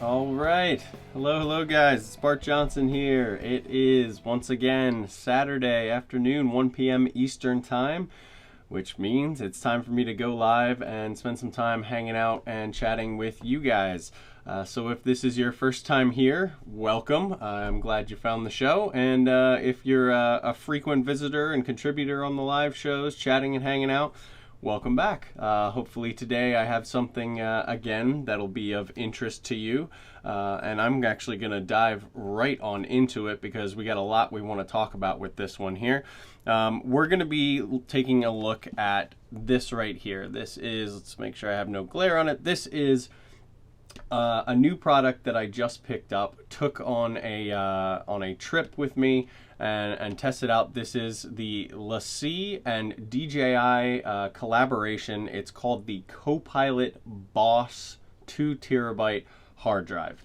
All right. Hello guys. It's Bart Johnson here. It is once again Saturday afternoon, 1 p.m. Eastern Time, which means it's time for me to go live and spend some time hanging out and chatting with you guys. So if this is your first time here, welcome. I'm glad you found the show. And if you're a frequent visitor and contributor on the live shows, chatting and hanging out, welcome back. Hopefully today I have something again that'll be of interest to you, and I'm actually going to dive right on into it because we got a lot we want to talk about with this one here. We're going to be taking a look at this right here. This is, let's make sure I have no glare on it. This is a new product that I just picked up, took on a trip with me and tested out. This is the Lacie and DJI collaboration. It's called the Copilot BOSS 2 terabyte hard drive.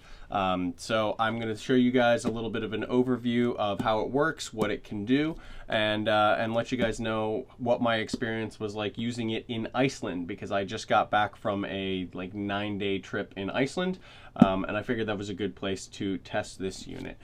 So I'm going to show you guys a little bit of an overview of how it works, what it can do, and let you guys know what my experience was like using it in Iceland, because I just got back from a 9-day trip in Iceland, and I figured that was a good place to test this unit.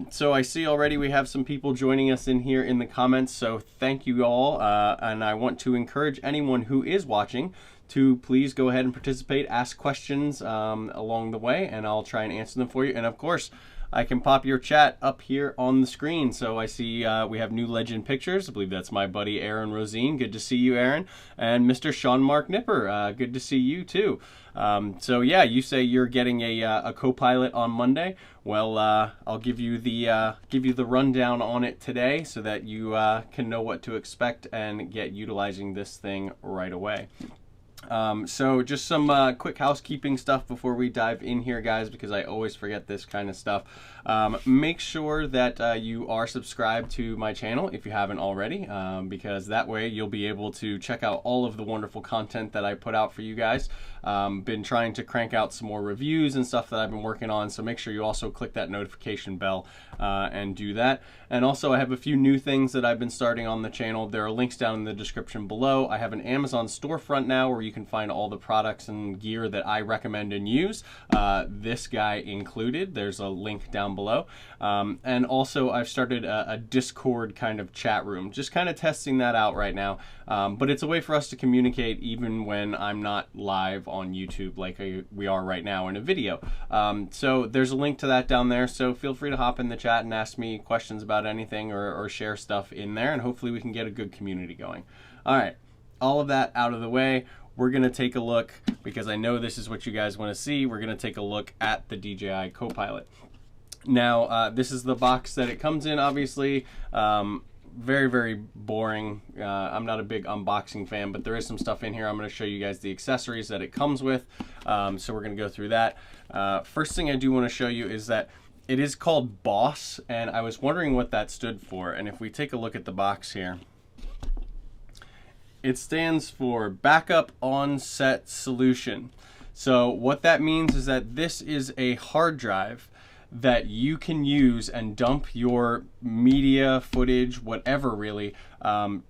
So I see already we have some people joining us in here in the comments, so thank you all, and I want to encourage anyone who is watching to please go ahead and participate, ask questions along the way, and I'll try and answer them for you. And of course, I can pop your chat up here on the screen. So I see we have new legend pictures. I believe that's my buddy Aaron Rosine. Good to see you, Aaron. And Mr. Sean Mark Nipper, good to see you too. So yeah, you say you're getting a Copilot on Monday. Well, I'll give you the rundown on it today so that you can know what to expect and get utilizing this thing right away. So just some quick housekeeping stuff before we dive in here, guys, because I always forget this kind of stuff. Make sure that you are subscribed to my channel if you haven't already, because that way you'll be able to check out all of the wonderful content that I put out for you guys. Been trying to crank out some more reviews and stuff that I've been working on, so make sure you also click that notification bell and do that. And also I have a few new things that I've been starting on the channel. There are links down in the description below. I have an Amazon storefront now where you can find all the products and gear that I recommend and use, this guy included. There's a link down below. And also I've started a Discord kind of chat room, just kind of testing that out right now. But it's a way for us to communicate even when I'm not live on YouTube like we are right now in a video. So there's a link to that down there, so feel free to hop in the chat and ask me questions about anything or share stuff in there, and hopefully we can get a good community going. All right, all of that out of the way, we're going to take a look, because I know this is what you guys want to see. We're going to take a look at the DJI Copilot. Now, this is the box that it comes in, obviously. Very, very boring. I'm not a big unboxing fan, but there is some stuff in here. I'm going to show you guys the accessories that it comes with. So we're going to go through that. First thing I do want to show you is that it is called BOSS, and I was wondering what that stood for. And if we take a look at the box here, it stands for Backup On-Set Solution. So what that means is that this is a hard drive that you can use and dump your media, footage, whatever really,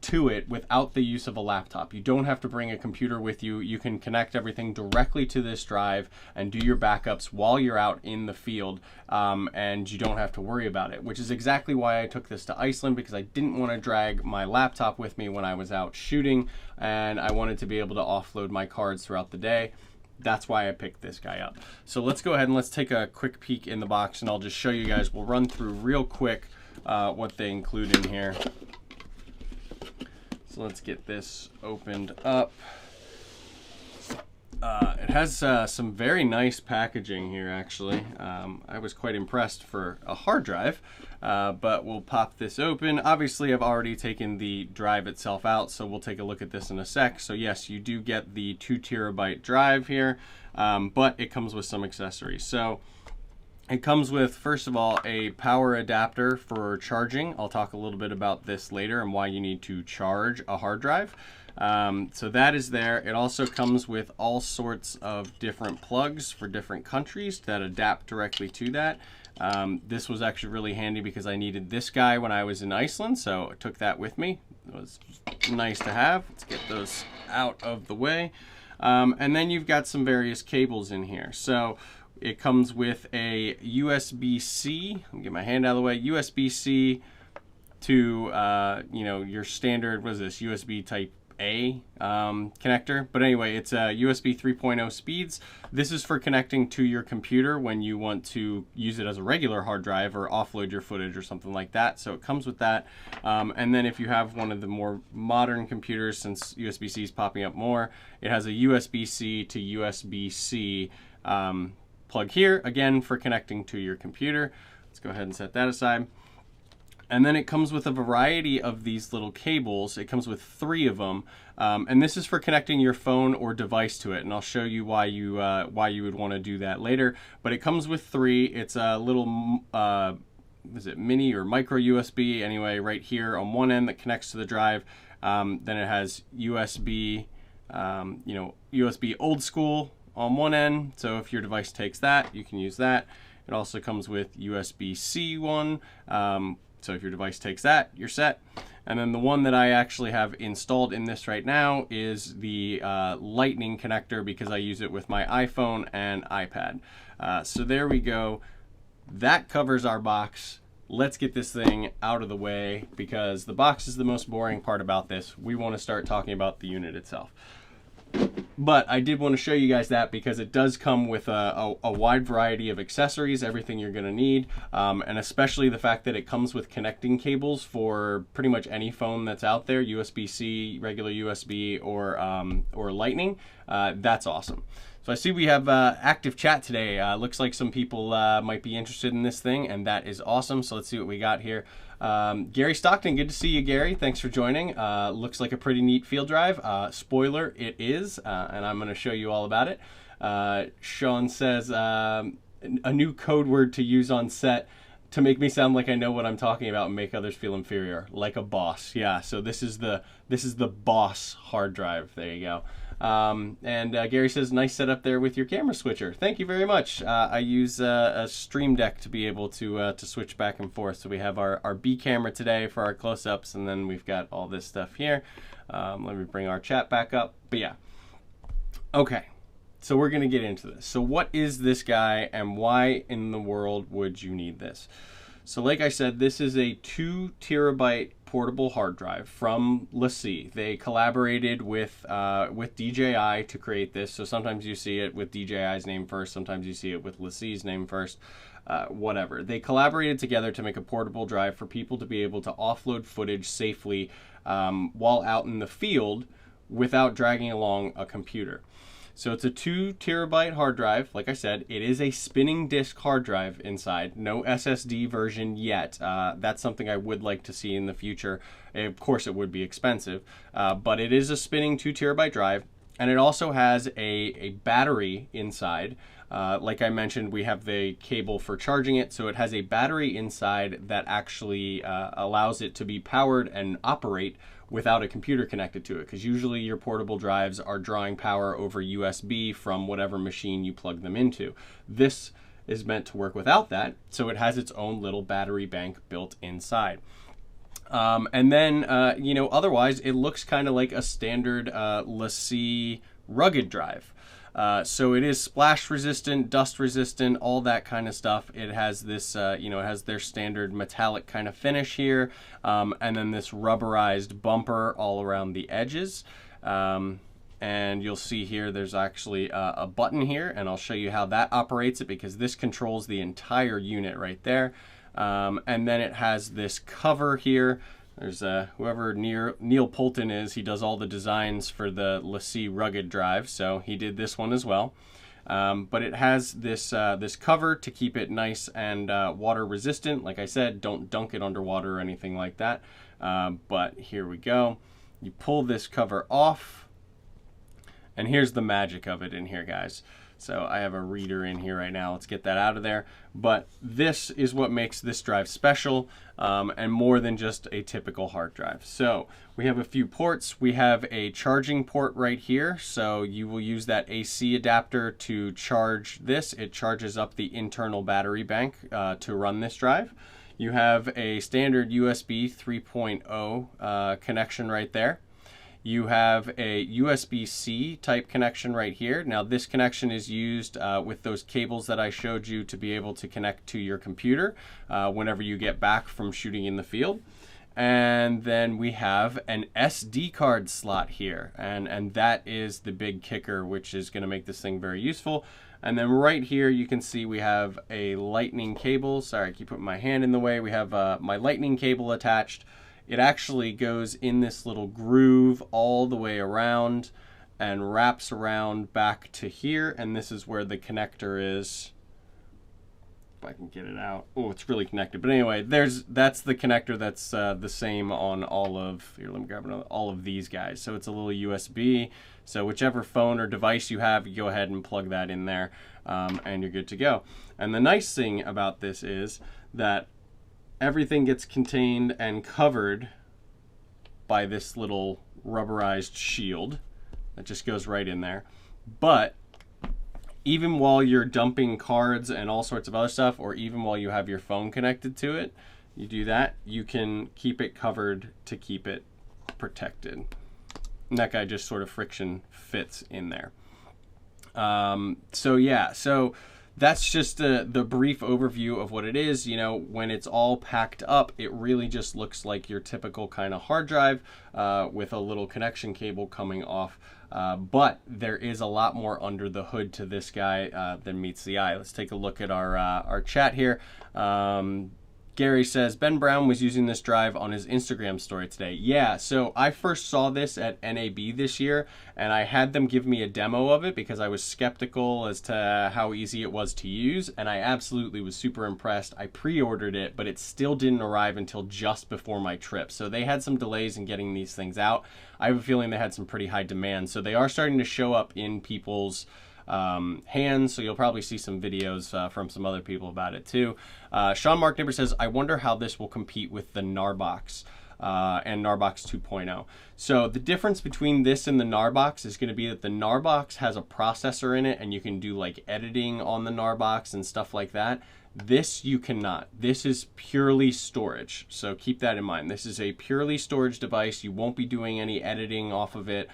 to it without the use of a laptop. You don't have to bring a computer with you. You can connect everything directly to this drive and do your backups while you're out in the field, and you don't have to worry about it, which is exactly why I took this to Iceland, because I didn't want to drag my laptop with me when I was out shooting, and I wanted to be able to offload my cards throughout the day. That's why I picked this guy up. So let's go ahead and let's take a quick peek in the box, and I'll just show you guys. We'll run through real quick what they include in here. So let's get this opened up. It has some very nice packaging here, actually. I was quite impressed for a hard drive, but we'll pop this open. Obviously, I've already taken the drive itself out, so we'll take a look at this in a sec. So yes, you do get the 2 terabyte drive here, but it comes with some accessories. So it comes with, first of all, a power adapter for charging. I'll talk a little bit about this later and why you need to charge a hard drive. So that is there. It also comes with all sorts of different plugs for different countries that adapt directly to that. This was actually really handy because I needed this guy when I was in Iceland, so I took that with me. It was nice to have. Let's get those out of the way. And then you've got some various cables in here. So It comes with a USB-C. Let me get my hand out of the way. USB-C to your standard, what is this, USB type A connector. But anyway, it's a USB 3.0 speeds. This is for connecting to your computer when you want to use it as a regular hard drive or offload your footage or something like that. So it comes with that. And then if you have one of the more modern computers, since USB-C is popping up more, it has a USB-C to USB-C plug here, again, for connecting to your computer. Let's go ahead and set that aside. And then it comes with a variety of these little cables. It comes with 3 of them, and this is for connecting your phone or device to it. And I'll show you why you would want to do that later. But it comes with 3. It's a little is it mini or micro USB? Anyway, right here on one end that connects to the drive. Then it has USB, USB old school on one end. So if your device takes that, you can use that. It also comes with USB-C one. So if your device takes that, you're set. And then the one that I actually have installed in this right now is the lightning connector, because I use it with my iPhone and iPad. So there we go. That covers our box. Let's get this thing out of the way, because the box is the most boring part about this. We want to start talking about the unit itself. But I did want to show you guys that because it does come with a wide variety of accessories, everything you're going to need, and especially the fact that it comes with connecting cables for pretty much any phone that's out there, USB-C, regular USB, or Lightning. That's awesome. So I see we have active chat today. Looks like some people might be interested in this thing, and that is awesome. So let's see what we got here. Gary Stockton, good to see you, Gary. Thanks for joining. Looks like a pretty neat field drive. Spoiler, it is, and I'm going to show you all about it. Sean says a new code word to use on set to make me sound like I know what I'm talking about and make others feel inferior, like a boss. Yeah, so this is the boss hard drive. There you go. And Gary says, nice setup there with your camera switcher. Thank you very much. I use a Stream Deck to be able to switch back and forth. So we have our B camera today for our close-ups, and then we've got all this stuff here. Let me bring our chat back up. But yeah, okay. So we're going to get into this. So what is this guy, and why in the world would you need this? So like I said, this is a 2 terabyte portable hard drive from Lacie. They collaborated with DJI to create this. So sometimes you see it with DJI's name first, sometimes you see it with Lacie's name first, whatever. They collaborated together to make a portable drive for people to be able to offload footage safely while out in the field without dragging along a computer. So it's a 2 terabyte hard drive. Like I said, it is a spinning disk hard drive inside. No SSD version yet. That's something I would like to see in the future. Of course, it would be expensive, but it is a spinning 2 terabyte drive. And it also has a battery inside. Like I mentioned, we have the cable for charging it. So it has a battery inside that actually allows it to be powered and operate without a computer connected to it, because usually your portable drives are drawing power over USB from whatever machine you plug them into. This is meant to work without that, so it has its own little battery bank built inside. And then, otherwise it looks kind of like a standard Lacie rugged drive. So it is splash resistant, dust resistant, all that kind of stuff. It has this, it has their standard metallic kind of finish here, and then this rubberized bumper all around the edges. And you'll see here there's actually a button here, and I'll show you how that operates it, because this controls the entire unit right there. And then it has this cover here. There's whoever Neil Poulton is, he does all the designs for the Lacie rugged drive, so he did this one as well. But it has this this cover to keep it nice and water resistant. Like I said, don't dunk it underwater or anything like that. But here we go. You pull this cover off, and here's the magic of it in here, guys. So I have a reader in here right now. Let's get that out of there. But this is what makes this drive special, and more than just a typical hard drive. So we have a few ports. We have a charging port right here. So you will use that AC adapter to charge this. It charges up the internal battery bank to run this drive. You have a standard USB 3.0 connection right there. You have a USB-C type connection right here. Now this connection is used with those cables that I showed you to be able to connect to your computer whenever you get back from shooting in the field. And then we have an SD card slot here, and that is the big kicker, which is going to make this thing very useful. And then right here you can see we have a lightning cable. Sorry, I keep putting my hand in the way. We have my lightning cable attached. It actually goes in this little groove all the way around and wraps around back to here, and this is where the connector is. If I can get it out. Oh, it's really connected. But anyway, that's the connector that's the same on all of, here, let me grab another, all of these guys. So it's a little USB. So whichever phone or device you have, you go ahead and plug that in there, and you're good to go. And the nice thing about this is that everything gets contained and covered by this little rubberized shield that just goes right in there. But even while you're dumping cards and all sorts of other stuff, or even while you have your phone connected to it, you do that, you can keep it covered to keep it protected. And that guy just sort of friction fits in there. So yeah, so that's just the brief overview of what it is. You know, when it's all packed up, it really just looks like your typical kind of hard drive with a little connection cable coming off. But there is a lot more under the hood to this guy than meets the eye. Let's take a look at our chat here. Gary says, Ben Brown was using this drive on his Instagram story today. Yeah, so I first saw this at NAB this year, and I had them give me a demo of it because I was skeptical as to how easy it was to use, and I absolutely was super impressed. I pre-ordered it, but it still didn't arrive until just before my trip. So they had some delays in getting these things out. I have a feeling they had some pretty high demand. So they are starting to show up in people's hands, so you'll probably see some videos from some other people about it too. Sean Mark Nibber says, I wonder how this will compete with the Narbox and Narbox 2.0. So the difference between this and the Narbox is going to be that the Narbox has a processor in it, and you can do like editing on the Narbox and stuff like that. This you cannot. This is purely storage, so keep that in mind. This is a purely storage device. You won't be doing any editing off of it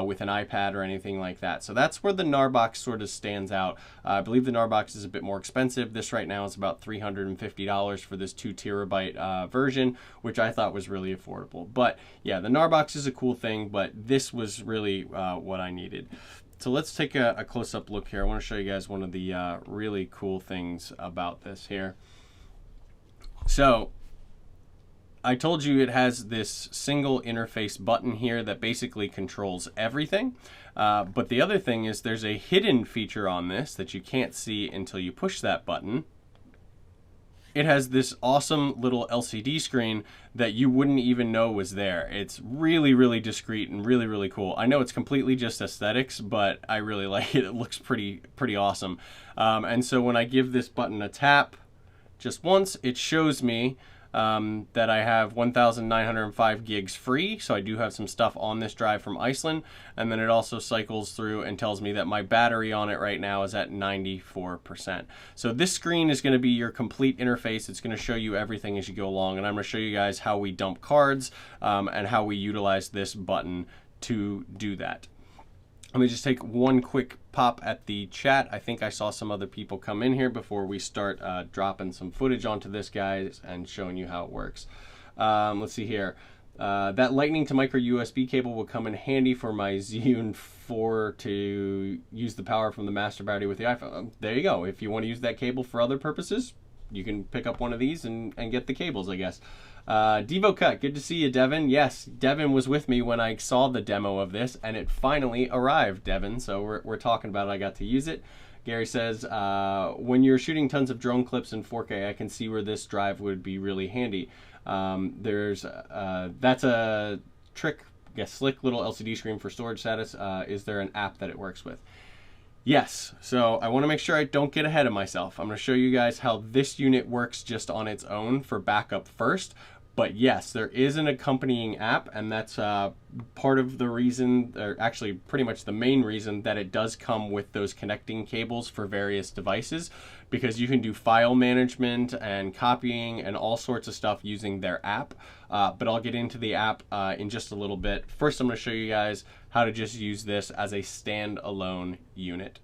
with an iPad or anything like that. So that's where the Narbox sort of stands out. I believe the Narbox is a bit more expensive. This right now is about $350 for this 2 terabyte version, which I thought was really affordable. But yeah, the Narbox is a cool thing, but this was really what I needed. So let's take a close-up look here. I want to show you guys one of the really cool things about this here. So I told you it has this single interface button here that basically controls everything. But the other thing is there's a hidden feature on this that you can't see until you push that button. It has this awesome little LCD screen that you wouldn't even know was there. It's really, really discreet and really, really cool. I know it's completely just aesthetics, but I really like it. It looks pretty awesome. And so when I give this button a tap just once, it shows me that I have 1,905 gigs free, so I do have some stuff on this drive from Iceland, and then it also cycles through and tells me that my battery on it right now is at 94%. So this screen is going to be your complete interface. It's going to show you everything as you go along, and I'm going to show you guys how we dump cards and how we utilize this button to do that. Let me just take one quick pop at the chat. I think I saw some other people come in here before we start dropping some footage onto this, guys, and showing you how it works. Let's see here. That lightning to micro USB cable will come in handy for my Zhiyun 4 to use the power from the master battery with the iPhone. There you go. If you want to use that cable for other purposes, you can pick up one of these and get the cables, I guess. Devo Cut, good to see you, Devin. Yes, Devin was with me when I saw the demo of this, and it finally arrived, Devin. So we're talking about it. I got to use it. Gary says, when you're shooting tons of drone clips in 4K, I can see where this drive would be really handy. That's a trick, I guess, slick little LCD screen for storage status. Is there an app that it works with? Yes, so I want to make sure I don't get ahead of myself. I'm going to show you guys how this unit works just on its own for backup first. But yes, there is an accompanying app, and that's part of the reason, or actually pretty much the main reason, that it does come with those connecting cables for various devices. because you can do file management and copying and all sorts of stuff using their app. But I'll get into the app in just a little bit. First, I'm going to show you guys how to just use this as a standalone unit.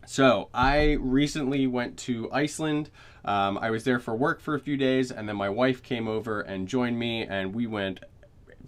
So I recently went to Iceland. I was there for work for a few days, and then my wife came over and joined me, and we went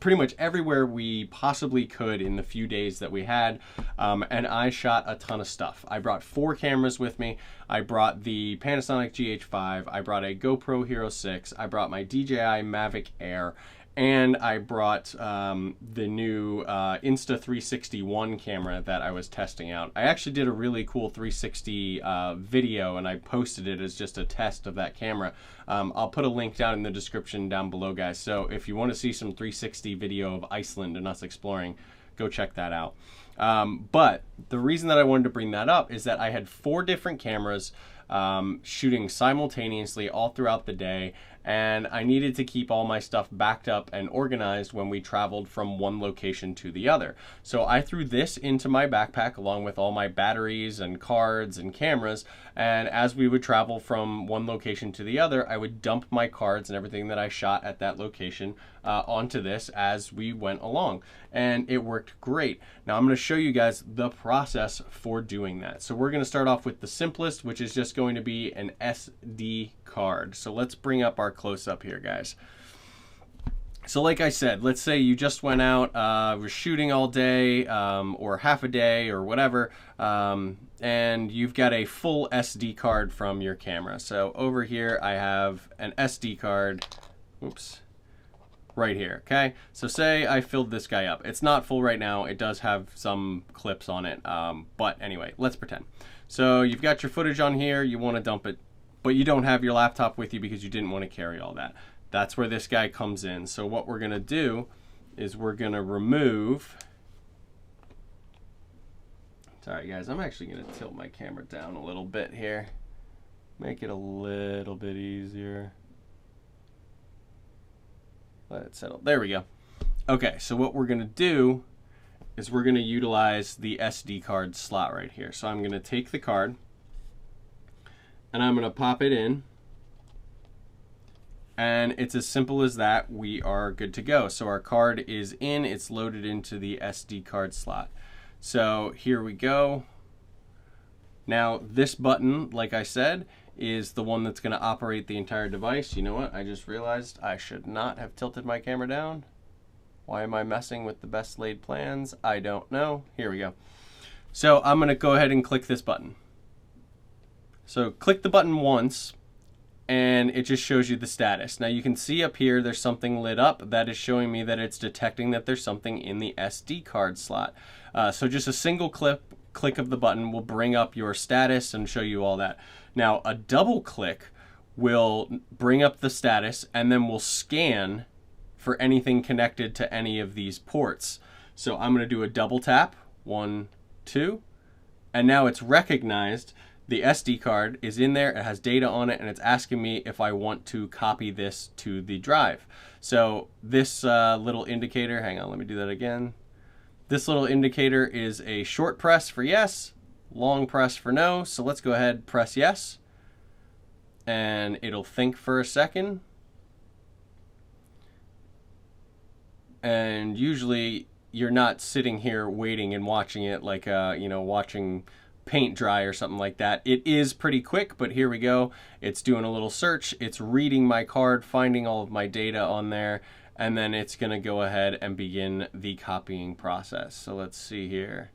pretty much everywhere we possibly could in the few days that we had, and I shot a ton of stuff. I brought 4 cameras with me. I brought the Panasonic GH5, I brought a GoPro Hero 6, I brought my DJI Mavic Air, and I brought the new Insta360 camera that I was testing out. I actually did a really cool 360 video, and I posted it as just a test of that camera. I'll put a link down in the description down below, guys. So if you want to see some 360 video of Iceland and us exploring, go check that out. But the reason that I wanted to bring that up is that I had 4 different cameras shooting simultaneously all throughout the day, and I needed to keep all my stuff backed up and organized when we traveled from one location to the other. So I threw this into my backpack along with all my batteries and cards and cameras, and as we would travel from one location to the other, I would dump my cards and everything that I shot at that location onto this as we went along, and it worked great. Now I'm going to show you guys the process for doing that. So we're going to start off with the simplest, which is just going to be an SD card. So let's bring up our close-up here, guys. So like I said, let's say you just went out, were shooting all day or half a day or whatever, and you've got a full SD card from your camera. So over here I have an SD card, oops, right here, okay? So say I filled this guy up. It's not full right now. It does have some clips on it, but anyway, let's pretend. So you've got your footage on here, you want to dump it, but you don't have your laptop with you because you didn't want to carry all that. That's where this guy comes in. So what we're going to do is we're going to remove... Sorry guys, I'm actually going to tilt my camera down a little bit here. Make it a little bit easier. Let it settle. There we go. Okay, so what we're going to do is we're going to utilize the SD card slot right here. So I'm going to take the card and I'm going to pop it in, and it's as simple as that. We are good to go. So our card is in, it's loaded into the SD card slot. So here we go. Now this button, like I said, is the one that's going to operate the entire device. You know what? I just realized I should not have tilted my camera down. Why am I messing with the best laid plans? I don't know. Here we go. So I'm going to go ahead and click this button. So click the button once and it just shows you the status. Now you can see up here there's something lit up that is showing me that it's detecting that there's something in the SD card slot. So just a single click of the button will bring up your status and show you all that. Now a double click will bring up the status and then we'll scan for anything connected to any of these ports. So I'm going to do a double tap, 1, 2, and now it's recognized the SD card is in there, it has data on it, and it's asking me if I want to copy this to the drive. So this little indicator, hang on, let me do that again. This little indicator is a short press for yes, long press for no. So let's go ahead, press yes, and it'll think for a second. And usually you're not sitting here waiting and watching it like, you know, watching paint dry or something like that. It is pretty quick, but here we go. It's doing a little search. It's reading my card, finding all of my data on there, and then it's going to go ahead and begin the copying process. So let's see here.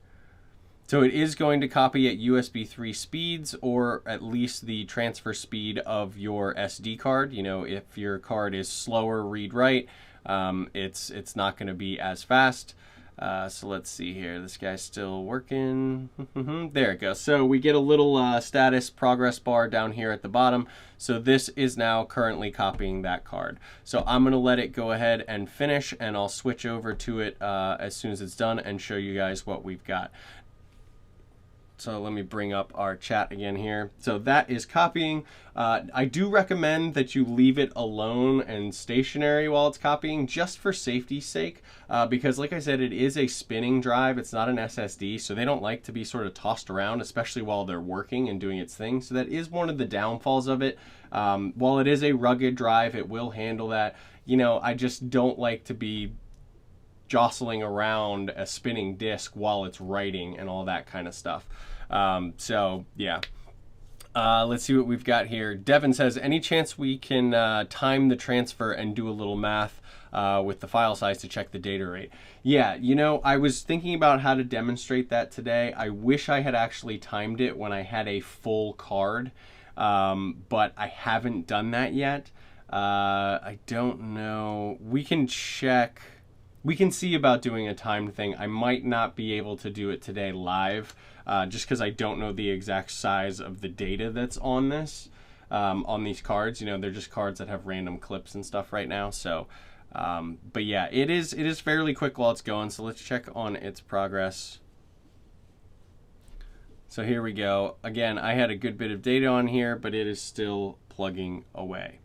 So it is going to copy at USB 3 speeds, or at least the transfer speed of your SD card. You know, if your card is slower read-write, it's not going to be as fast. So let's see here. This guy's still working. There it goes. So we get a little status progress bar down here at the bottom. So this is now currently copying that card. So I'm going to let it go ahead and finish, and I'll switch over to it as soon as it's done and show you guys what we've got. So let me bring up our chat again here. So that is copying. I do recommend that you leave it alone and stationary while it's copying, just for safety's sake, because like I said, it is a spinning drive. It's not an SSD, so they don't like to be sort of tossed around, especially while they're working and doing its thing. So that is one of the downfalls of it. While it is a rugged drive, it will handle that. You know, I just don't like to be jostling around a spinning disc while it's writing and all that kind of stuff. So yeah, let's see what we've got here. Devin says, any chance we can time the transfer and do a little math with the file size to check the data rate? Yeah, you know, I was thinking about how to demonstrate that today. I wish I had actually timed it when I had a full card, but I haven't done that yet. I don't know. We can check. We can see about doing a timed thing. I might not be able to do it today live, just because I don't know the exact size of the data that's on this, on these cards. You know, they're just cards that have random clips and stuff right now. So, but yeah, it is fairly quick while it's going. So let's check on its progress. So here we go. Again, I had a good bit of data on here, but it is still plugging away.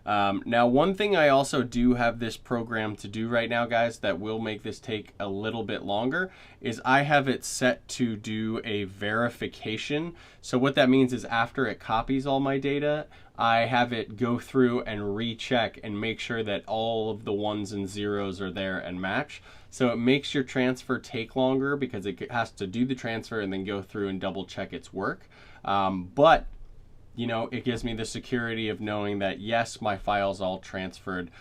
Now, one thing I also do have this program to do right now, guys, that will make this take a little bit longer, is I have it set to do a verification. So what that means is after it copies all my data, I have it go through and recheck and make sure that all of the ones and zeros are there and match. So it makes your transfer take longer because it has to do the transfer and then go through and double check its work. But you know, it gives me the security of knowing that yes, my files all transferred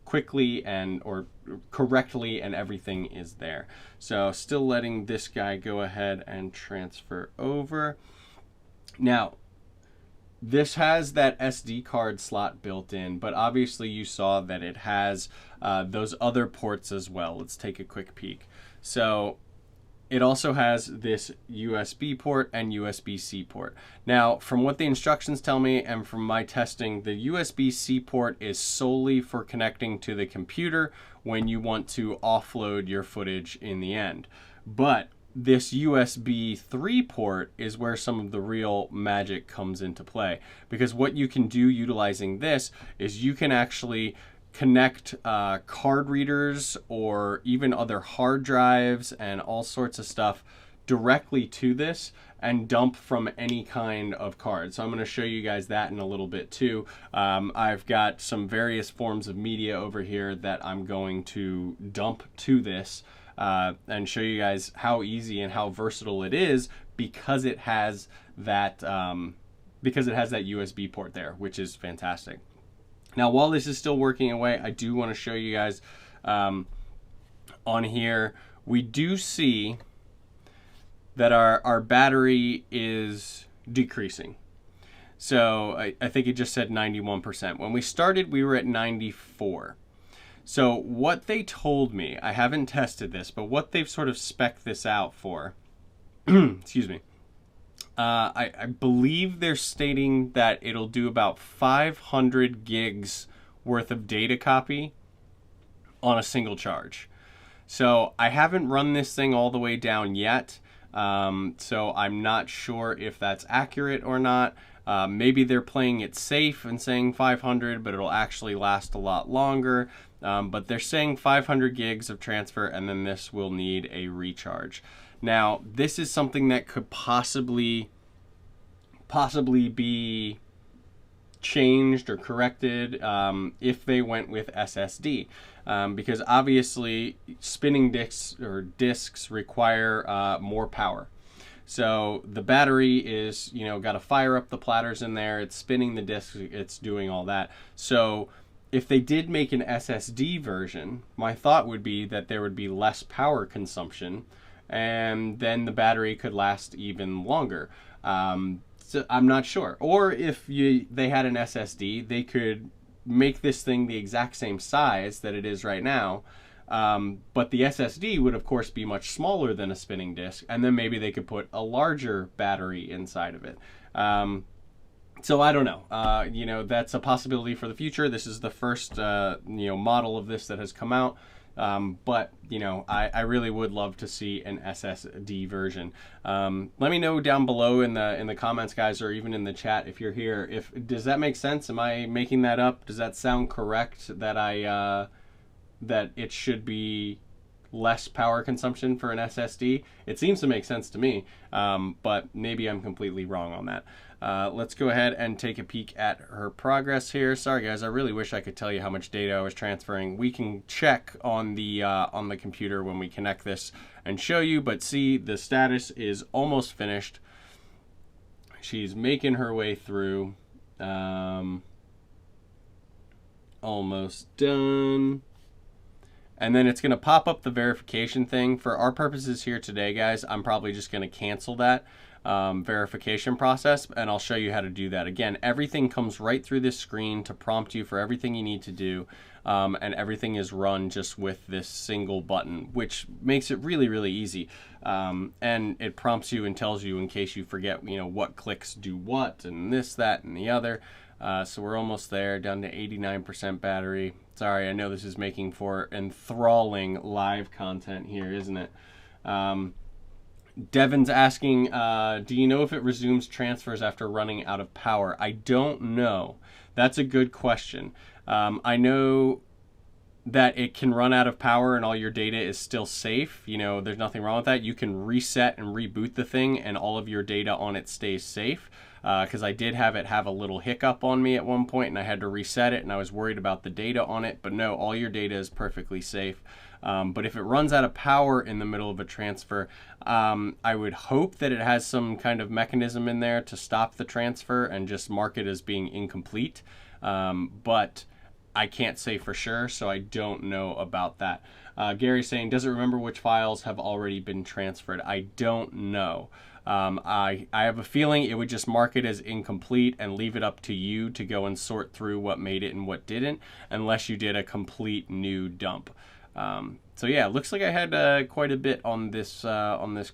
quickly or correctly, and everything is there. So still letting this guy go ahead and transfer over. Now, this has that SD card slot built in, but obviously you saw that it has those other ports as well. Let's take a quick peek. So it also has this USB port and USB-C port. Now, from what the instructions tell me and from my testing, the USB-C port is solely for connecting to the computer when you want to offload your footage in the end. But this USB 3 port is where some of the real magic comes into play, because what you can do utilizing this is you can actually connect card readers or even other hard drives and all sorts of stuff directly to this and dump from any kind of card. So I'm going to show you guys that in a little bit too. I've got some various forms of media over here that I'm going to dump to this and show you guys how easy and how versatile it is, because it has that USB port there, which is fantastic. Now, while this is still working away, I do want to show you guys on here, we do see that our battery is decreasing. So I think it just said 91%. When we started, we were at 94. So what they told me, I haven't tested this, but what they've sort of spec'd this out for, excuse me, I believe they're stating that it'll do about 500 gigs worth of data copy on a single charge. So I haven't run this thing all the way down yet, so I'm not sure if that's accurate or not. Maybe they're playing it safe and saying 500, but it'll actually last a lot longer. But they're saying 500 gigs of transfer, and then this will need a recharge. Now, this is something that could possibly be changed or corrected if they went with SSD, because obviously spinning discs require more power. So the battery is, you know, got to fire up the platters in there. It's spinning the disc. It's doing all that. So if they did make an SSD version, my thought would be that there would be less power consumption, and then the battery could last even longer. So I'm not sure. Or if they had an SSD, they could make this thing the exact same size that it is right now, but the SSD would of course be much smaller than a spinning disk, and then maybe they could put a larger battery inside of it. So I don't know. You know, that's a possibility for the future. This is the first model of this that has come out. But you know, I really would love to see an SSD version. Let me know down below in the comments, guys, or even in the chat if you're here. Does that make sense? Am I making that up? Does that sound correct? That it should be less power consumption for an SSD? It seems to make sense to me, but maybe I'm completely wrong on that. Let's go ahead and take a peek at her progress here. Sorry guys, I really wish I could tell you how much data I was transferring. We can check on the computer when we connect this and show you, but see, the status is almost finished. She's making her way through. Almost done. And then it's going to pop up the verification thing. For our purposes here today, guys, I'm probably just going to cancel that verification process, and I'll show you how to do that. Again, everything comes right through this screen to prompt you for everything you need to do, and everything is run just with this single button, which makes it really, really easy. And it prompts you and tells you in case you forget, you know, what clicks do what, and this, that, and the other. So we're almost there, down to 89% battery. Sorry, I know this is making for enthralling live content here, isn't it? Devin's asking, do you know if it resumes transfers after running out of power? I don't know. That's a good question. I know that it can run out of power and all your data is still safe. You know, there's nothing wrong with that. You can reset and reboot the thing and all of your data on it stays safe. Because I did have it have a little hiccup on me at one point and I had to reset it and I was worried about the data on it. But no, all your data is perfectly safe. But if it runs out of power in the middle of a transfer, I would hope that it has some kind of mechanism in there to stop the transfer and just mark it as being incomplete. But I can't say for sure, so I don't know about that. Gary's saying, does it remember which files have already been transferred? I don't know. I have a feeling it would just mark it as incomplete and leave it up to you to go and sort through what made it and what didn't, unless you did a complete new dump. So yeah, looks like I had quite a bit on this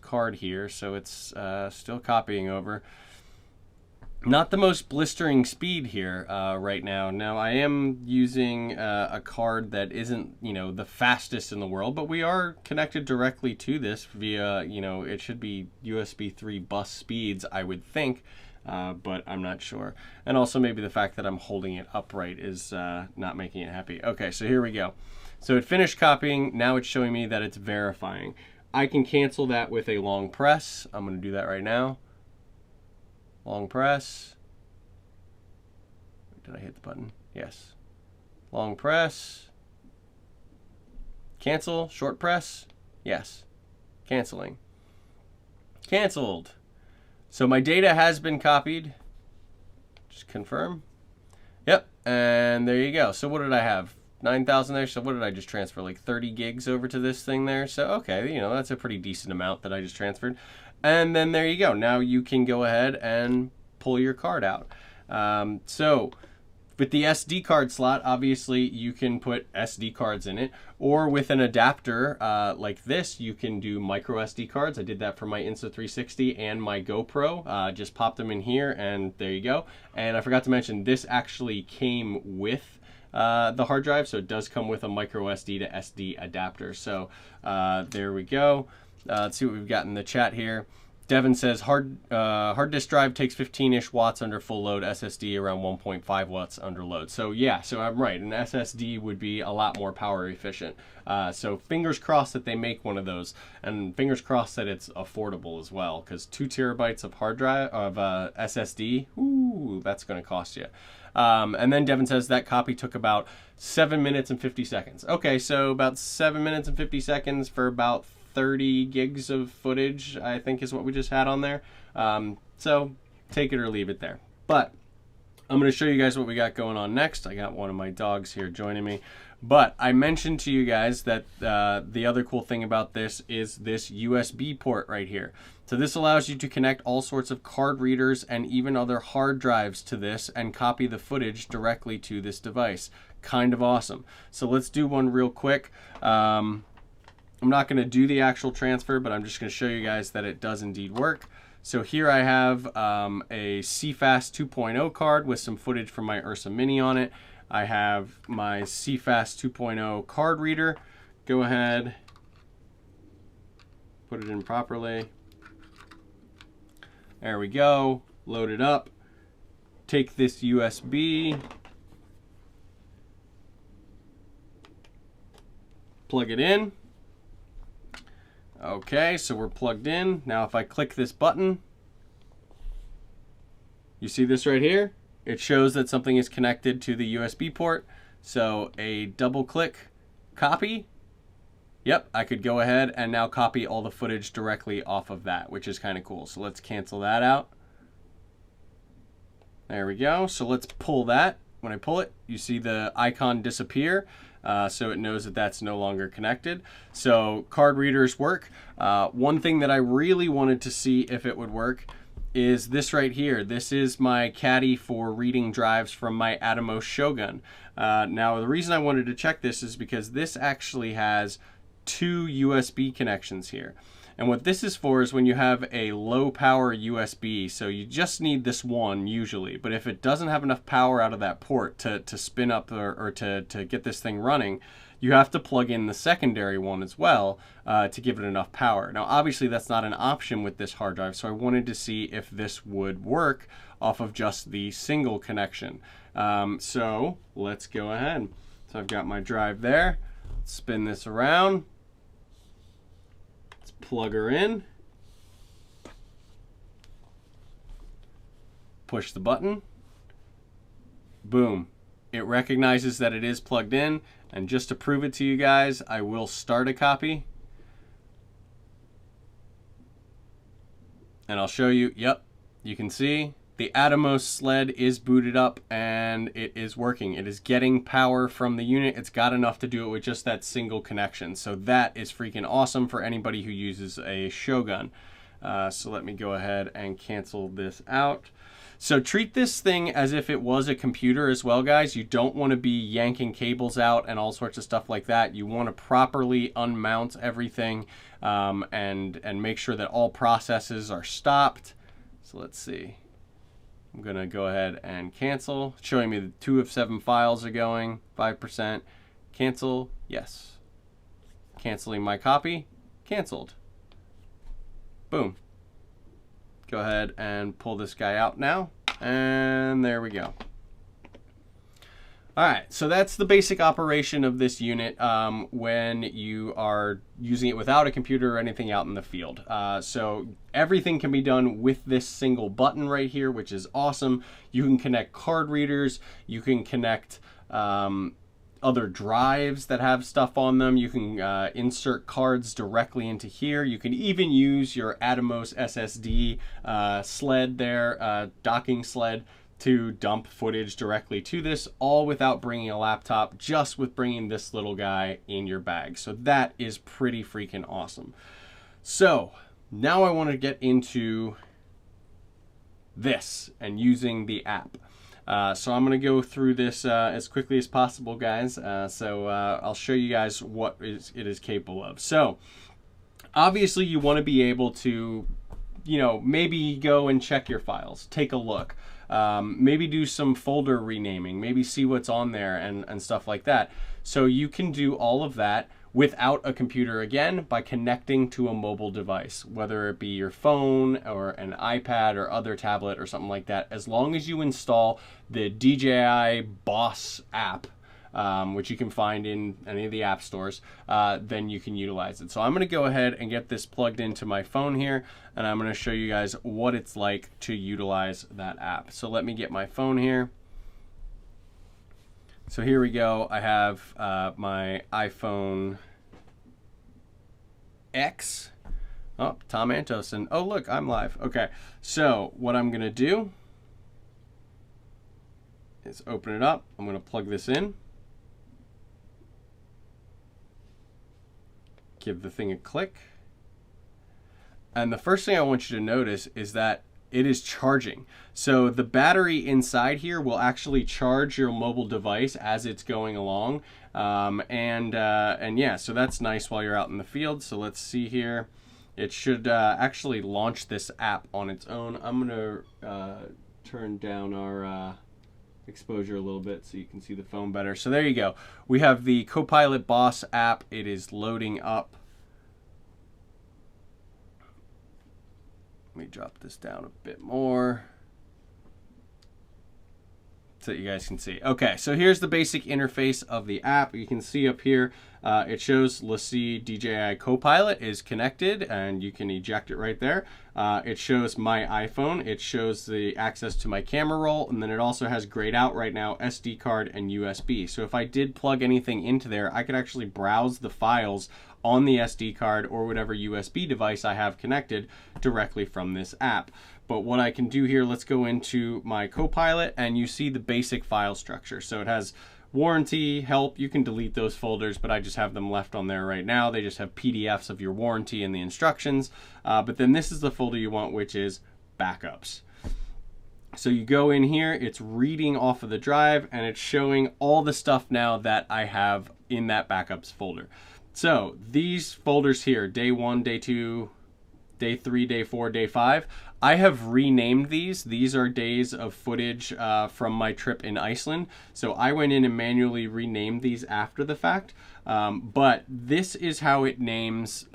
card here, so it's still copying over. Not the most blistering speed here right now. Now I am using a card that isn't, you know, the fastest in the world, but we are connected directly to this via, you know, it should be USB 3 bus speeds, I would think, but I'm not sure. And also maybe the fact that I'm holding it upright is not making it happy. Okay, so here we go. So it finished copying. Now it's showing me that it's verifying. I can cancel that with a long press. I'm going to do that right now. Long press. Did I hit the button? Yes. Long press. Cancel. Short press. Yes. Canceling. Canceled. So my data has been copied. Just confirm. Yep. And there you go. So what did I have? 9,000 there. So what did I just transfer? Like 30 gigs over to this thing there. So okay, you know, that's a pretty decent amount that I just transferred. And then there you go. Now you can go ahead and pull your card out. So with the SD card slot, obviously you can put SD cards in it, or with an adapter like this, you can do micro SD cards. I did that for my Insta360 and my GoPro. Just pop them in here and there you go. And I forgot to mention, this actually came with the hard drive, so it does come with a micro SD to SD adapter. So there we go. Let's see what we've got in the chat here. Devin says hard disk drive takes 15-ish watts under full load, SSD around 1.5 watts under load. So yeah, so I'm right. An SSD would be a lot more power efficient. So fingers crossed that they make one of those, and fingers crossed that it's affordable as well, because 2 terabytes of hard drive of SSD, ooh, that's going to cost you. And then Devin says that copy took about 7 minutes and 50 seconds. Okay, so about 7 minutes and 50 seconds for about 30 gigs of footage, I think is what we just had on there. So take it or leave it there. But I'm going to show you guys what we got going on next. I got one of my dogs here joining me. But I mentioned to you guys that the other cool thing about this is this USB port right here. So this allows you to connect all sorts of card readers and even other hard drives to this and copy the footage directly to this device. Kind of awesome. So let's do one real quick. I'm not going to do the actual transfer, but I'm just going to show you guys that it does indeed work. So here I have a CFast 2.0 card with some footage from my Ursa Mini on it. I have my CFast 2.0 card reader go ahead, put it in properly. There we go. Load it up. Take this USB, plug it in. Okay, so we're plugged in. Now if I click this button, you see this right here? It shows that something is connected to the USB port. So a double click, copy. Yep, I could go ahead and now copy all the footage directly off of that, which is kind of cool. So let's cancel that out. There we go. So let's pull that. When I pull it, you see the icon disappear. So it knows that that's no longer connected. So card readers work. One thing that I really wanted to see if it would work is this right here. This is my caddy for reading drives from my Atomos Shogun. Now the reason I wanted to check this is because this actually has 2 USB connections here. And what this is for is when you have a low power USB, so you just need this one usually, but if it doesn't have enough power out of that port to spin up or to get this thing running, you have to plug in the secondary one as well to give it enough power. Now obviously that's not an option with this hard drive, so I wanted to see if this would work off of just the single connection. So let's go ahead. So I've got my drive there. Let's spin this around. Plug her in, push the button, boom. It recognizes that it is plugged in, and just to prove it to you guys, I will start a copy. And I'll show you, yep, you can see the Atomos sled is booted up and it is working. It is getting power from the unit. It's got enough to do it with just that single connection. So that is freaking awesome for anybody who uses a Shogun. So let me go ahead and cancel this out. So treat this thing as if it was a computer as well, guys. You don't want to be yanking cables out and all sorts of stuff like that. You want to properly unmount everything and make sure that all processes are stopped. So let's see. I'm going to go ahead and cancel. It's showing me the 2 of 7 files are going, 5%. Cancel, yes. Canceling my copy, canceled. Boom. Go ahead and pull this guy out now, and there we go. All right, so that's the basic operation of this unit when you are using it without a computer or anything out in the field. So everything can be done with this single button right here, which is awesome. You can connect card readers. You can connect other drives that have stuff on them. You can insert cards directly into here. You can even use your Atomos SSD sled there, docking sled, to dump footage directly to this, all without bringing a laptop, just with bringing this little guy in your bag. So that is pretty freaking awesome. So now I want to get into this and using the app. So I'm going to go through this as quickly as possible, guys. I'll show you guys what it is capable of. So obviously you want to be able to, maybe go and check your files, take a look. Maybe do some folder renaming, maybe see what's on there and stuff like that. So you can do all of that without a computer, again, by connecting to a mobile device, whether it be your phone or an iPad or other tablet or something like that. As long as you install the DJI BOSS app, which you can find in any of the app stores, then you can utilize it. So I'm going to go ahead and get this plugged into my phone here, and I'm going to show you guys what it's like to utilize that app. So let me get my phone here. So here we go. I have my iPhone X. Oh, Tom Antos, and oh look, I'm live. Okay, so what I'm going to do is open it up. I'm going to plug this in. Give the thing a click. And the first thing I want you to notice is that it is charging. So the battery inside here will actually charge your mobile device as it's going along. And yeah, so that's nice while you're out in the field. So let's see here. It should actually launch this app on its own. I'm going to turn down our exposure a little bit so you can see the phone better. So there you go. We have the Copilot BOSS app. It is loading up. Let me drop this down a bit more so that you guys can see. Okay, so here's the basic interface of the app. You can see up here, it shows Lacie DJI Copilot is connected, and you can eject it right there. It shows my iPhone. It shows the access to my camera roll, and then it also has grayed out right now SD card and USB. So if I did plug anything into there, I could actually browse the files on the SD card or whatever USB device I have connected directly from this app. But what I can do here, let's go into my Copilot, and you see the basic file structure. So it has warranty, help. You can delete those folders, but I just have them left on there right now. They just have PDFs of your warranty and the instructions. But then this is the folder you want, which is backups. So you go in here, it's reading off of the drive, and it's showing all the stuff now that I have in that backups folder. So these folders here, day 1, day 2, day 3, day 4, day 5, I have renamed these. These are days of footage from my trip in Iceland. So I went in and manually renamed these after the fact. But this is how it names.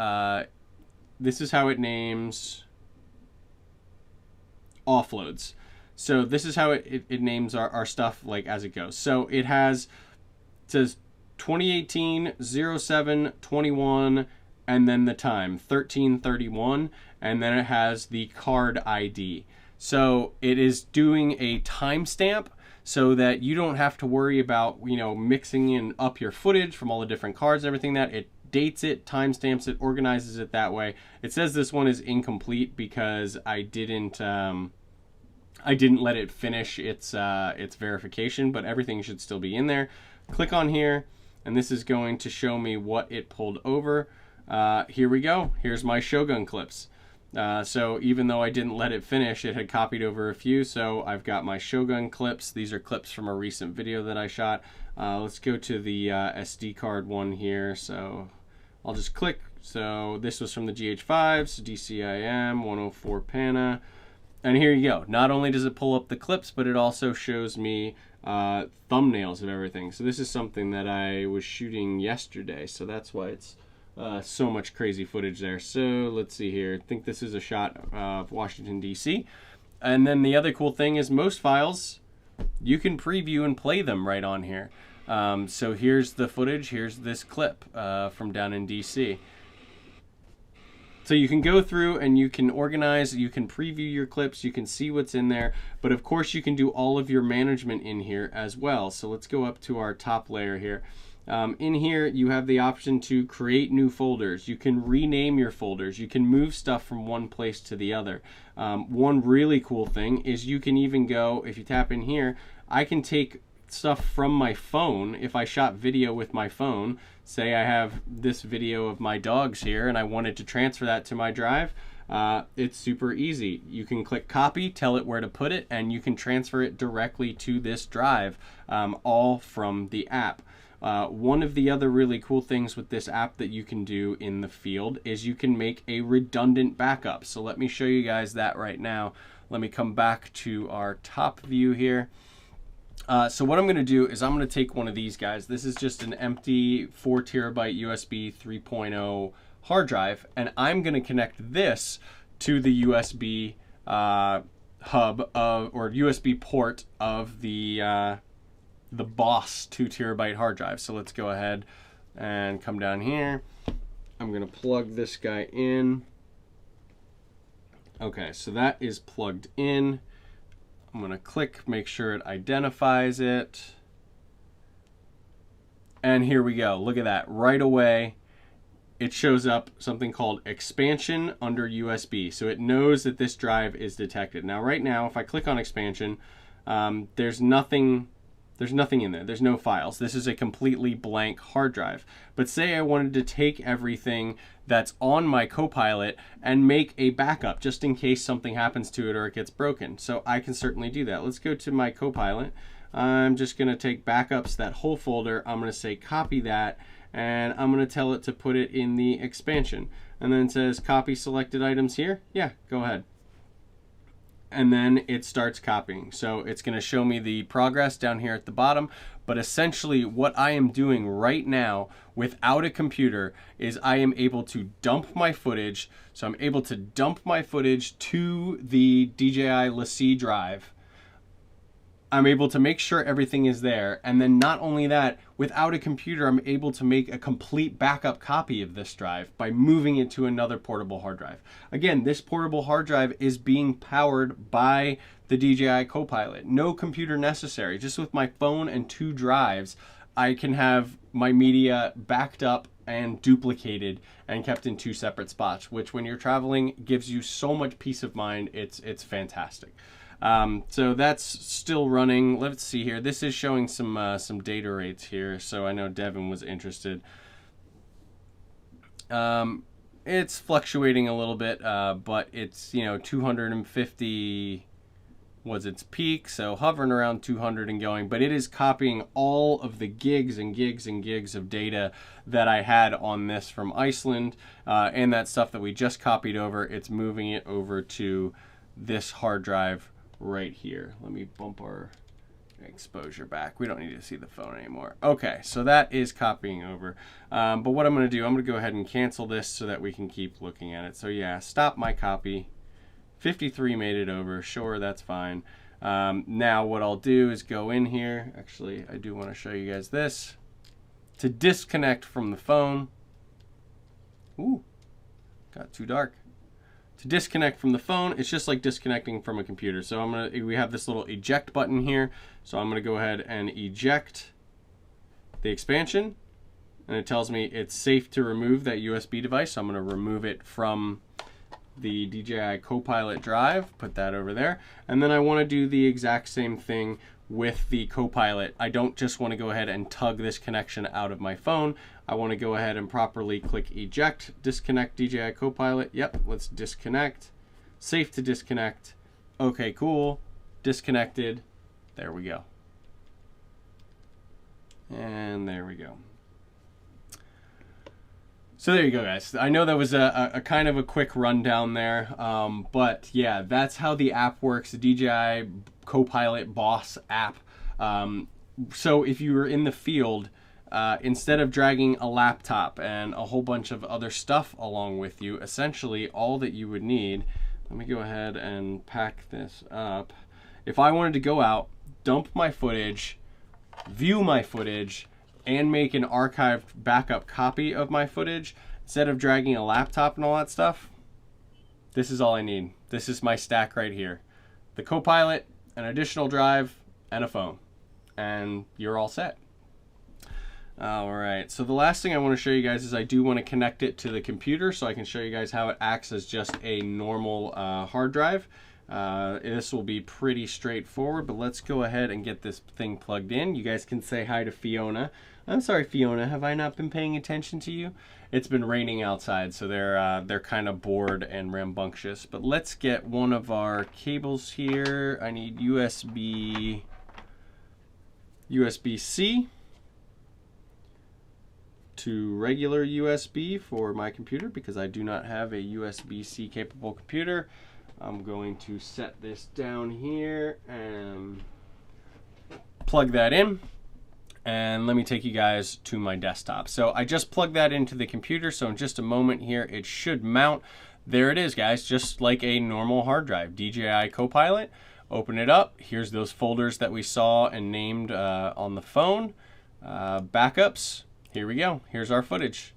Offloads. So this is how it names our stuff like as it goes. So it says 2018 07 21. And then the time 1331, and then it has the card ID. So it is doing a timestamp so that you don't have to worry about, you know, mixing in up your footage from all the different cards and everything. That it dates it, timestamps it, organizes it that way. It says this one is incomplete because I didn't let it finish its verification, but everything should still be in there. Click on here, and this is going to show me what it pulled over. Here we go. Here's my Shogun clips. So even though I didn't let it finish, it had copied over a few. So I've got my Shogun clips. These are clips from a recent video that I shot. Let's go to the SD card one here. So I'll just click. So this was from the GH5s, DCIM 104 Pana. And here you go. Not only does it pull up the clips, but it also shows me thumbnails of everything. So this is something that I was shooting yesterday. So that's why it's so much crazy footage there. So let's see here. I think this is a shot of Washington, D.C. And then the other cool thing is most files, you can preview and play them right on here. So here's the footage. Here's this clip from down in D.C. So you can go through and you can organize, you can preview your clips, you can see what's in there, but of course you can do all of your management in here as well. So let's go up to our top layer here. In here, you have the option to create new folders. You can rename your folders. You can move stuff from one place to the other. One really cool thing is you can even go, if you tap in here, I can take stuff from my phone. If I shot video with my phone, say I have this video of my dogs here and I wanted to transfer that to my drive, it's super easy. You can click copy, tell it where to put it, and you can transfer it directly to this drive, all from the app. One of the other really cool things with this app that you can do in the field is you can make a redundant backup. So let me show you guys that right now. Let me come back to our top view here. So what I'm going to do is I'm going to take one of these guys. This is just an empty 4 terabyte USB 3.0 hard drive, and I'm going to connect this to the USB hub or USB port of the BOSS 2 terabyte hard drive. So let's go ahead and come down here. I'm going to plug this guy in. Okay, so that is plugged in. I'm going to click, make sure it identifies it. And here we go. Look at that. Right away, it shows up something called expansion under USB. So it knows that this drive is detected. Now, right now, if I click on expansion, there's nothing in there. There's no files. This is a completely blank hard drive. But say I wanted to take everything that's on my Copilot and make a backup just in case something happens to it or it gets broken. So I can certainly do that. Let's go to my Copilot. I'm just going to take backups, that whole folder. I'm going to say copy that, and I'm going to tell it to put it in the expansion. And then it says copy selected items here. Yeah, go ahead. and then it starts copying. So it's going to show me the progress down here at the bottom. But essentially what I am doing right now without a computer is I am able to dump my footage. So I'm able to dump my footage to the DJI Lacie drive. I'm able to make sure everything is there. And then not only that, without a computer, I'm able to make a complete backup copy of this drive by moving it to another portable hard drive. Again, this portable hard drive is being powered by the DJI Copilot. No computer necessary. Just with my phone and 2 drives, I can have my media backed up and duplicated and kept in 2 separate spots, which when you're traveling gives you so much peace of mind. It's fantastic. So that's still running. Let's see here. This is showing some data rates here. So I know Devin was interested. It's fluctuating a little bit, but it's, 250 was its peak. So hovering around 200 and going, but it is copying all of the gigs and gigs and gigs of data that I had on this from Iceland, and that stuff that we just copied over. It's moving it over to this hard drive right here. Let me bump our exposure back. We don't need to see the phone anymore. Okay, so that is copying over. But what I'm going to do, I'm going to go ahead and cancel this so that we can keep looking at it. So yeah, stop my copy. 53 made it over. Sure, that's fine. Now what I'll do is go in here. Actually, I do want to show you guys this. To disconnect from the phone. Ooh, got too dark. To disconnect from the phone, it's just like disconnecting from a computer. So we have this little eject button here. So I'm gonna go ahead and eject the expansion, and it tells me it's safe to remove that USB device. So I'm gonna remove it from the DJI Copilot drive, put that over there. And then I wanna do the exact same thing with the Copilot. I don't just wanna go ahead and tug this connection out of my phone. I want to go ahead and properly click eject, disconnect DJI Copilot. Yep, let's disconnect. Safe to disconnect. Okay, cool. Disconnected. There we go. And there we go. So there you go, guys. I know that was a kind of a quick rundown there, but yeah, that's how the app works, the DJI Copilot BOSS app. So if you were in the field, instead of dragging a laptop and a whole bunch of other stuff along with you, essentially all that you would need, let me go ahead and pack this up. If I wanted to go out, dump my footage, view my footage, and make an archived backup copy of my footage, instead of dragging a laptop and all that stuff, this is all I need. This is my stack right here. The Copilot, an additional drive, and a phone. And you're all set. All right, so the last thing I want to show you guys is I do want to connect it to the computer so I can show you guys how it acts as just a normal hard drive. This will be pretty straightforward, but let's go ahead and get this thing plugged in. You guys can say hi to Fiona. I'm sorry, Fiona, have I not been paying attention to you? It's been raining outside, so they're kind of bored and rambunctious. But let's get one of our cables here. I need USB-C. To regular USB for my computer because I do not have a USB-C capable computer. I'm going to set this down here and plug that in, and let me take you guys to my desktop. So I just plugged that into the computer, so in just a moment here it should mount. There it is, guys, just like a normal hard drive. DJI Copilot, open it up. Here's those folders that we saw and named on the phone. Backups. Here we go. Here's our footage.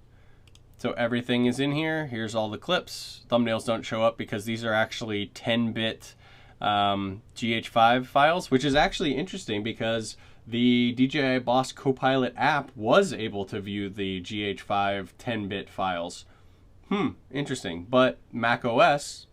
So everything is in here. Here's all the clips. Thumbnails don't show up because these are actually 10-bit GH5 files, which is actually interesting because the DJI BOSS Copilot app was able to view the GH5 10-bit files. Interesting. But Mac OS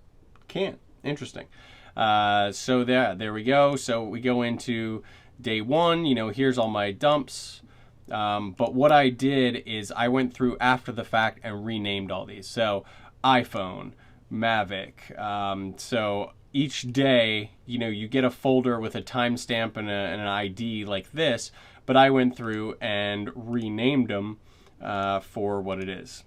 can't. Interesting. So there we go. So we go into day one. Here's all my dumps. But what I did is I went through after the fact and renamed all these. So iPhone, Mavic. So each day, you get a folder with a timestamp and an ID like this, but I went through and renamed them for what it is.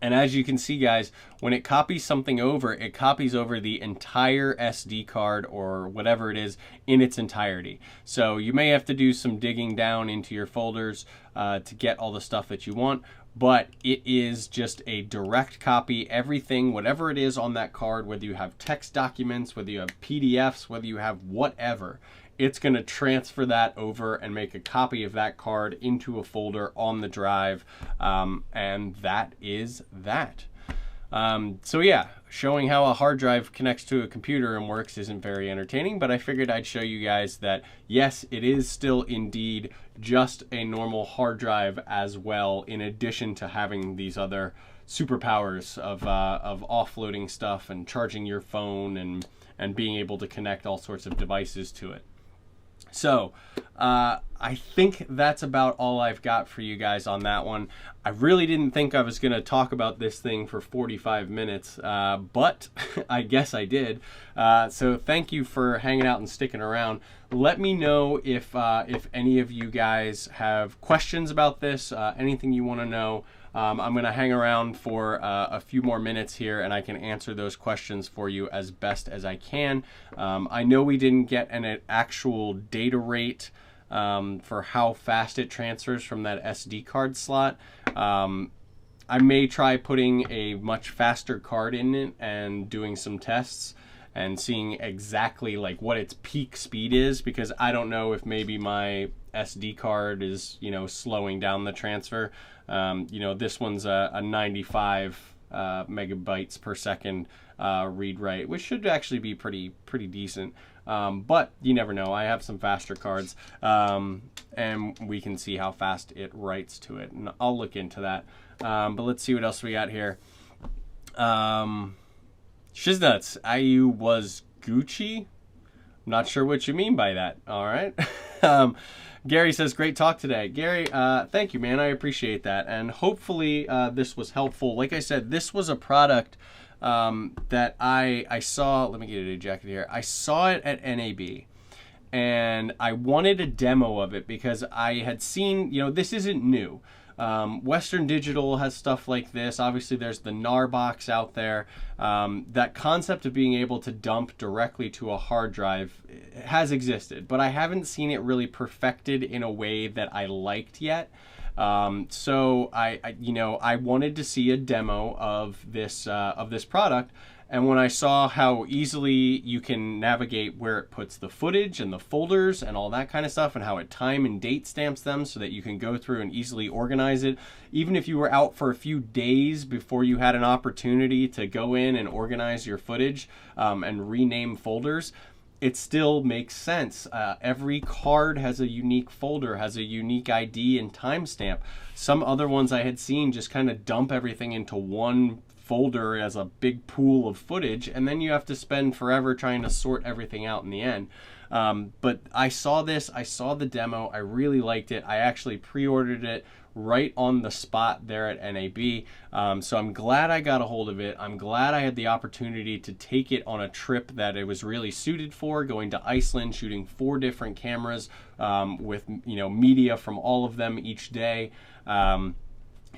And as you can see, guys, when it copies something over, it copies over the entire SD card or whatever it is in its entirety. So you may have to do some digging down into your folders to get all the stuff that you want, but it is just a direct copy. Everything, whatever it is on that card, whether you have text documents, whether you have PDFs, whether you have whatever, it's going to transfer that over and make a copy of that card into a folder on the drive, and that is that. So yeah, showing how a hard drive connects to a computer and works isn't very entertaining, but I figured I'd show you guys that yes, it is still indeed just a normal hard drive as well, in addition to having these other superpowers of offloading stuff and charging your phone and being able to connect all sorts of devices to it. So I think that's about all I've got for you guys on that one. I really didn't think I was going to talk about this thing for 45 minutes, but I guess I did. So thank you for hanging out and sticking around. Let me know if any of you guys have questions about this, anything you want to know. I'm going to hang around for a few more minutes here, and I can answer those questions for you as best as I can. I know we didn't get an actual data rate for how fast it transfers from that SD card slot. I may try putting a much faster card in it and doing some tests and seeing exactly like what its peak speed is, because I don't know if maybe my SD card is, you know, slowing down the transfer. You know, this one's a 95 megabytes per second read write, which should actually be pretty decent. But you never know. I have some faster cards, and we can see how fast it writes to it, and I'll look into that. But let's see what else we got here. Shiznuts, IU was Gucci. I'm not sure what you mean by that. All right. Gary says, great talk today. Gary, thank you, man. I appreciate that. And hopefully this was helpful. Like I said, this was a product that I saw. Let me get a jacket here. I saw it at NAB. And I wanted a demo of it because I had seen, you know, this isn't new. Western Digital has stuff like this. Obviously, there's the NAR box out there. That concept of being able to dump directly to a hard drive has existed, but I haven't seen it really perfected in a way that I liked yet. So I wanted to see a demo of this product. And when I saw how easily you can navigate where it puts the footage and the folders and all that kind of stuff, and how it time and date stamps them so that you can go through and easily organize it, even if you were out for a few days before you had an opportunity to go in and organize your footage and rename folders, it still makes sense. Every card has a unique folder, has a unique ID and timestamp. Some other ones I had seen just kind of dump everything into one folder as a big pool of footage, and then you have to spend forever trying to sort everything out in the end. But I saw this, I saw the demo, I really liked it. I actually pre-ordered it right on the spot there at NAB. So I'm glad I got a hold of it. I'm glad I had the opportunity to take it on a trip that it was really suited for, going to Iceland, shooting 4 different cameras with, you know, media from all of them each day.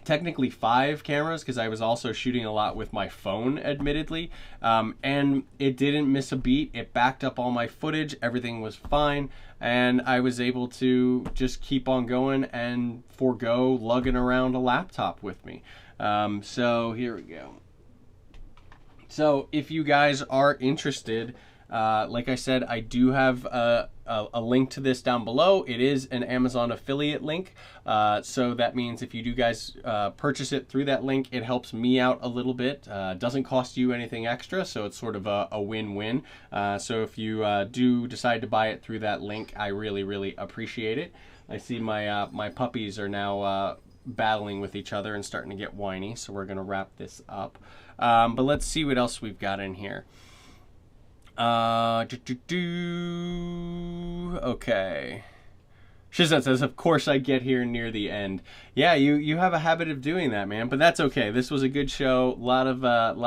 Technically 5 cameras, because I was also shooting a lot with my phone, admittedly, and it didn't miss a beat. It backed up all my footage, everything was fine, and I was able to just keep on going and forego lugging around a laptop with me. So here we go. So if you guys are interested, like I said, I do have a link to this down below. It is an Amazon affiliate link. So that means if you do guys purchase it through that link, it helps me out a little bit. Doesn't cost you anything extra, so it's sort of a win-win. So if you do decide to buy it through that link, I really appreciate it. I see my my puppies are now battling with each other and starting to get whiny, so we're gonna wrap this up. But let's see what else we've got in here. Okay. Shizet says, of course I get here near the end. Yeah, you have a habit of doing that, man, but that's okay. This was a good show. A lot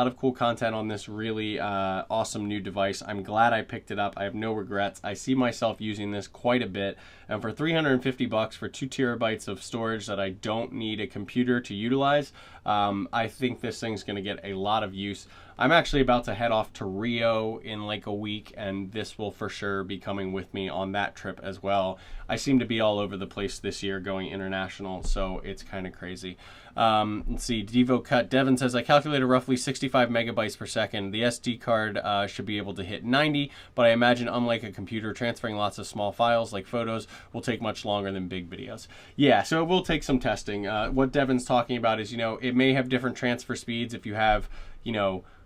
of cool content on this really awesome new device. I'm glad I picked it up. I have no regrets. I see myself using this quite a bit. And for $350 for 2 terabytes of storage that I don't need a computer to utilize, I think this thing's going to get a lot of use. I'm actually about to head off to Rio in like a week, and this will for sure be coming with me on that trip as well. I seem to be all over the place this year going international, so it's kind of crazy. Let's see, Devo Cut. Devin says, I calculated roughly 65 megabytes per second. The SD card should be able to hit 90, but I imagine unlike a computer, transferring lots of small files like photos will take much longer than big videos. Yeah, so it will take some testing. What Devin's talking about is, it may have different transfer speeds if you have,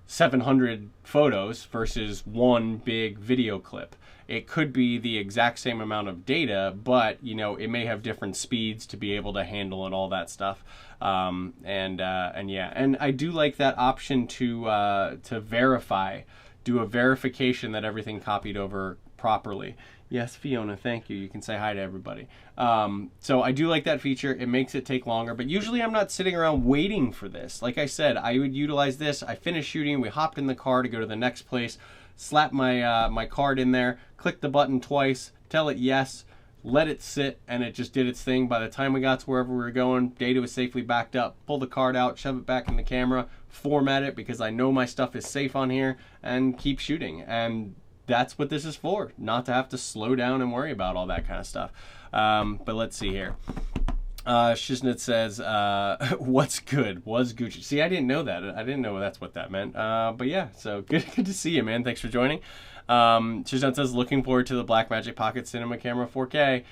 700 photos versus one big video clip. It could be the exact same amount of data, but it may have different speeds to be able to handle and all that stuff. And yeah, and I do like that option to verify, do a verification that everything copied over properly. Yes, Fiona, thank you. You can say hi to everybody. So I do like that feature. It makes it take longer, but usually I'm not sitting around waiting for this. Like I said, I would utilize this. I finished shooting. We hopped in the car to go to the next place, slap my my card in there, click the button twice, tell it yes, let it sit, and it just did its thing. By the time we got to wherever we were going, data was safely backed up. Pull the card out, shove it back in the camera, format it because I know my stuff is safe on here, and keep shooting. And that's what this is for, not to have to slow down and worry about all that kind of stuff. But let's see here. Shiznit says, what's good? Was Gucci? See, I didn't know that. I didn't know that's what that meant. But yeah, so good to see you, man. Thanks for joining. Shiznit says, looking forward to the Blackmagic Pocket Cinema Camera 4K.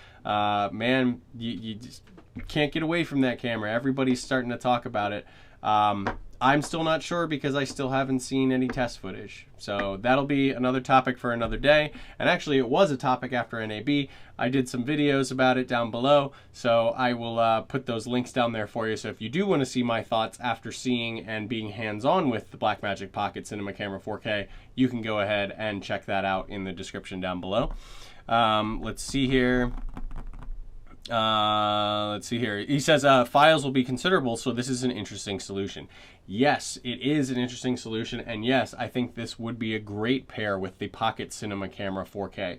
Man, you just can't get away from that camera. Everybody's starting to talk about it. I'm still not sure because I still haven't seen any test footage. So that'll be another topic for another day. And actually it was a topic after NAB. I did some videos about it down below. So I will put those links down there for you. So if you do want to see my thoughts after seeing and being hands-on with the Blackmagic Pocket Cinema Camera 4K, you can go ahead and check that out in the description down below. Let's see here. He says files will be considerable, so this is an interesting solution. Yes, it is an interesting solution, and yes, I think this would be a great pair with the Pocket Cinema Camera 4K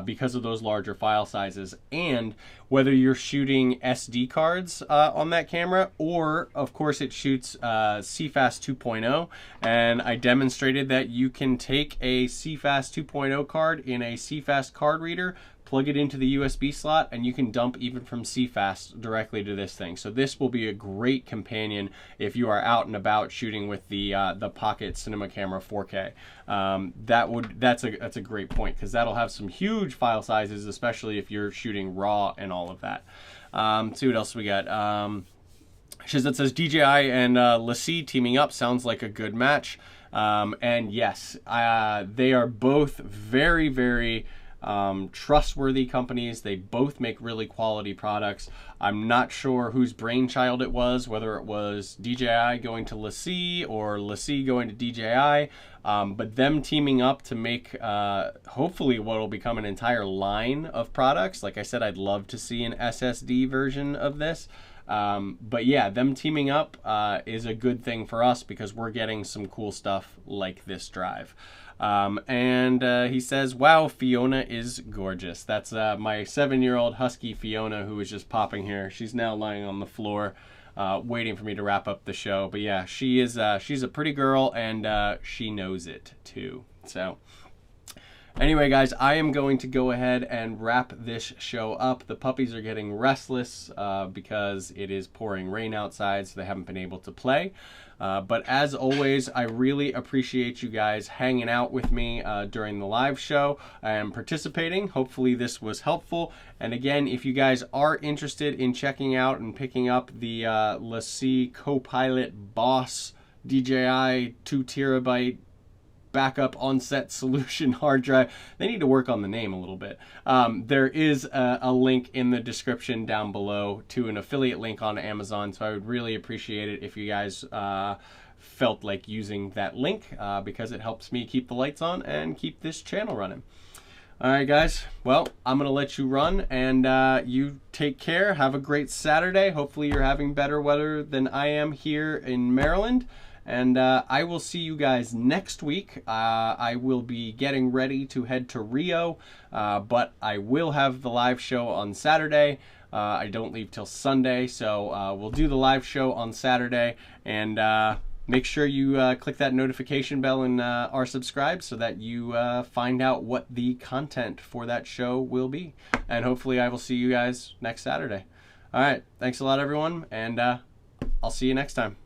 because of those larger file sizes. And whether you're shooting SD cards on that camera, or of course it shoots CFast 2.0, and I demonstrated that you can take a CFast 2.0 card in a CFast card reader, plug it into the USB slot, and you can dump even from CFast directly to this thing. So this will be a great companion if you are out and about shooting with the Pocket Cinema Camera 4K. That's a great point, because that'll have some huge file sizes, especially if you're shooting RAW and all of that. See what else we got. Shizet says DJI and Lacie teaming up sounds like a good match. And yes, they are both very, very trustworthy companies. They both make really quality products. I'm not sure whose brainchild it was, whether it was DJI going to Lacie or Lacie going to DJI, but them teaming up to make hopefully what will become an entire line of products. Like I said, I'd love to see an SSD version of this. But yeah, them teaming up is a good thing for us because we're getting some cool stuff like this drive. He says, wow, Fiona is gorgeous. That's my 7-year-old husky Fiona, who was just popping here. She's now lying on the floor waiting for me to wrap up the show. But yeah, she is she's a pretty girl, and she knows it too. So anyway, guys, I am going to go ahead and wrap this show up. The puppies are getting restless because it is pouring rain outside, so they haven't been able to play. But as always, I really appreciate you guys hanging out with me during the live show and participating. Hopefully this was helpful. And again, if you guys are interested in checking out and picking up the Lacie Copilot BOSS DJI 2 terabyte backup on-set solution hard drive. They need to work on the name a little bit. There is a link in the description down below to an affiliate link on Amazon, so I would really appreciate it if you guys felt like using that link because it helps me keep the lights on and keep this channel running. All right, guys. Well, I'm going to let you run, and you take care. Have a great Saturday. Hopefully you're having better weather than I am here in Maryland. And I will see you guys next week. I will be getting ready to head to Rio, but I will have the live show on Saturday. I don't leave till Sunday, so we'll do the live show on Saturday. And make sure you click that notification bell and are subscribed so that you find out what the content for that show will be. And hopefully I will see you guys next Saturday. All right, thanks a lot, everyone, and I'll see you next time.